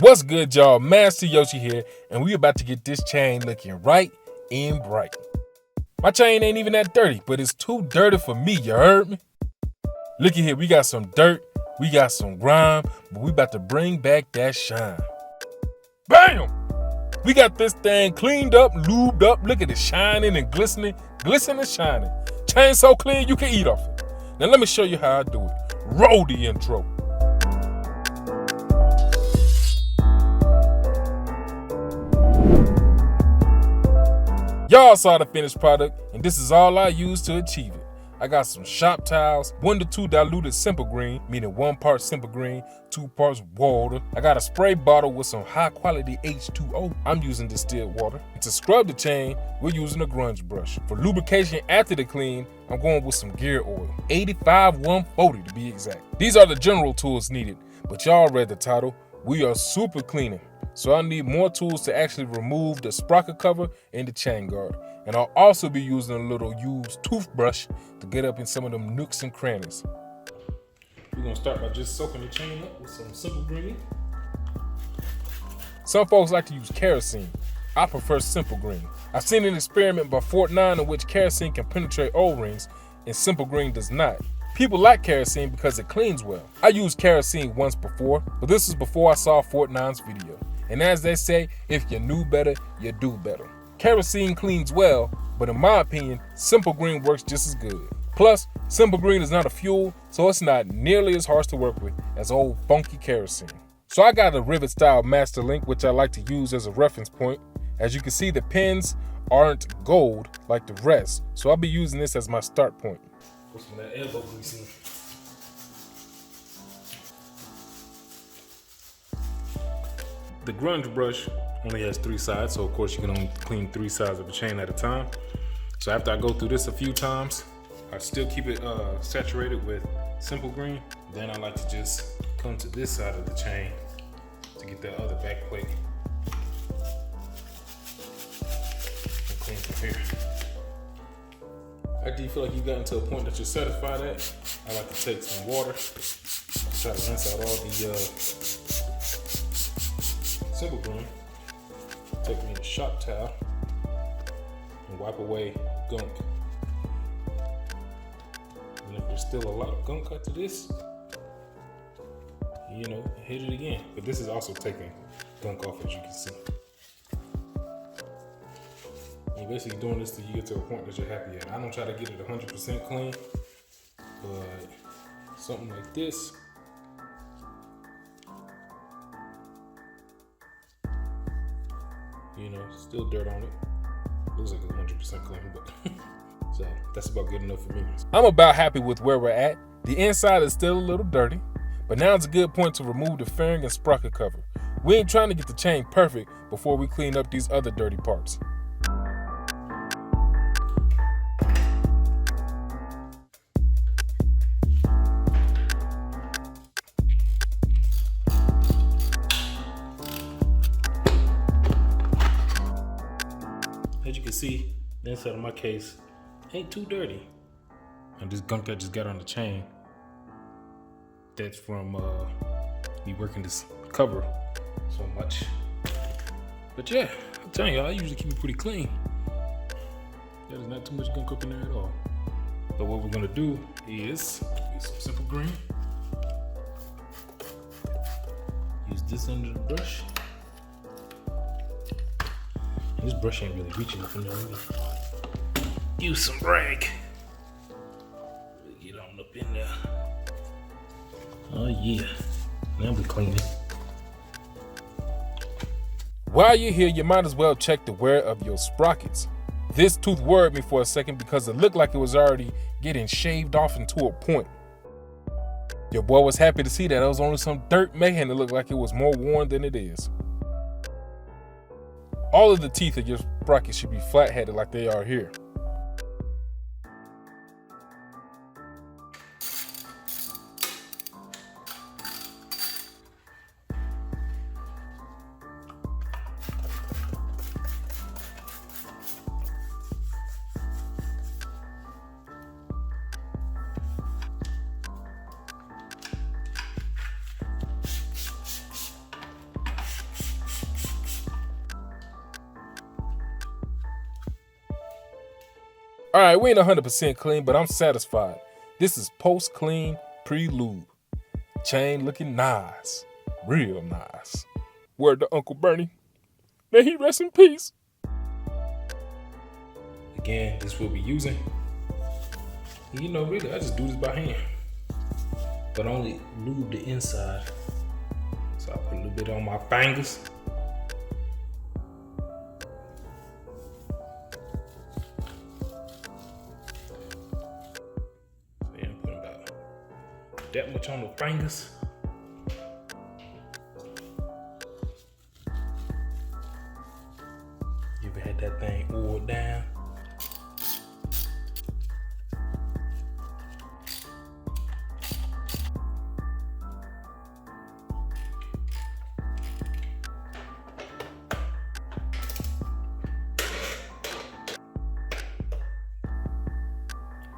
What's good, y'all? Master Yoshi here, and we about to get this chain looking right and bright. My chain ain't even that dirty, but it's too dirty for me, you heard me? Looky here, we got some dirt, we got some grime, but we about to bring back that shine. Bam! We got this thing cleaned up, lubed up, look at it shining and glistening, glistening, shining. Chain so clean you can eat off it. Now let me show you how I do it. Roll the intro. Y'all saw the finished product, and this is all I used to achieve it. I got some shop towels, 1 to 2 diluted simple green, meaning 1 part simple green, 2 parts water. I got a spray bottle with some high quality H2O. I'm using distilled water. And to scrub the chain, we're using a grunge brush. For lubrication after the clean, I'm going with some gear oil, 85-140 to be exact. These are the general tools needed, but y'all read the title. We are super cleaning. So I need more tools to actually remove the sprocket cover and the chain guard. And I'll also be using a little used toothbrush to get up in some of them nooks and crannies. We're gonna start by just soaking the chain up with some simple green. Some folks like to use kerosene. I prefer simple green. I've seen an experiment by Fort 9 in which kerosene can penetrate O-rings and simple green does not. People like kerosene because it cleans well. I used kerosene once before, but this was before I saw Fort 9's video. And as they say, if you knew better, you do better. Kerosene cleans well, but in my opinion, simple green works just as good. Plus, simple green is not a fuel, so it's not nearly as harsh to work with as old funky kerosene. So I got a rivet style master link, which I like to use as a reference point. As you can see, the pins aren't gold like the rest, so I'll be using this as my start point. Put some of that elbow grease in. The grunge brush only has 3 sides, so of course you can only clean 3 sides of the chain at a time. So after I go through this a few times, I still keep it saturated with simple green. Then I like to just come to this side of the chain to get that other back plate and clean from here. After you feel like you've gotten to a point that you're satisfied at, I like to take some water, try to rinse out all the simple green. Take me a shop towel and wipe away gunk. And if there's still a lot of gunk after this, hit it again. But this is also taking gunk off, as you can see. You're basically doing this till you get to a point that you're happy at. I don't try to get it 100% clean, but something like this, still dirt on it. Looks like it's 100% clean, but so that's about good enough for me. I'm about happy with where we're at. The inside is still a little dirty, but now it's a good point to remove the fairing and sprocket cover. We ain't trying to get the chain perfect before we clean up these other dirty parts. As you can see, the inside of my case ain't too dirty. And this gunk that just got on the chain, that's from me working this cover so much. But yeah, I'm telling you, I usually keep it pretty clean. There's not too much gunk up in there at all. But what we're gonna do is get some simple green. Use this under the brush. This brush ain't really reaching up in there. Use some rag. Get on up in there. Oh yeah. Now we clean it. While you're here, you might as well check the wear of your sprockets. This tooth worried me for a second because it looked like it was already getting shaved off into a point. Your boy was happy to see that it was only some dirt making it look like it was more worn than it is. All of the teeth of your sprockets should be flat-headed like they are here. All right, we ain't 100% clean, but I'm satisfied. This is post-clean, pre-lube. Chain looking nice. Real nice. Word to Uncle Bernie. May he rest in peace. Again, this will be using. You know, really, I just do this by hand. But only lube the inside. So I put a little bit on my fingers. Then put about that much on the fingers. You ever had that thing oiled down?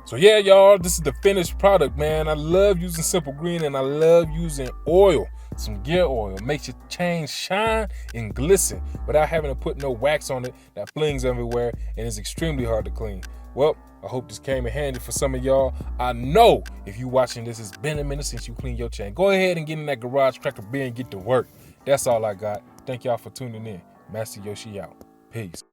So yeah, y'all, this is the finished product, man. I love using Simple Green and I love using oil, some gear oil. Makes your chain shine and glisten without having to put no wax on it that flings everywhere and is extremely hard to clean. Well, I hope this came in handy for some of y'all. I know if you watching this, it's been a minute since you cleaned your chain. Go ahead and get in that garage, crack a beer, and get to work. That's all I got. Thank y'all for tuning in. Master Yoshi out. Peace.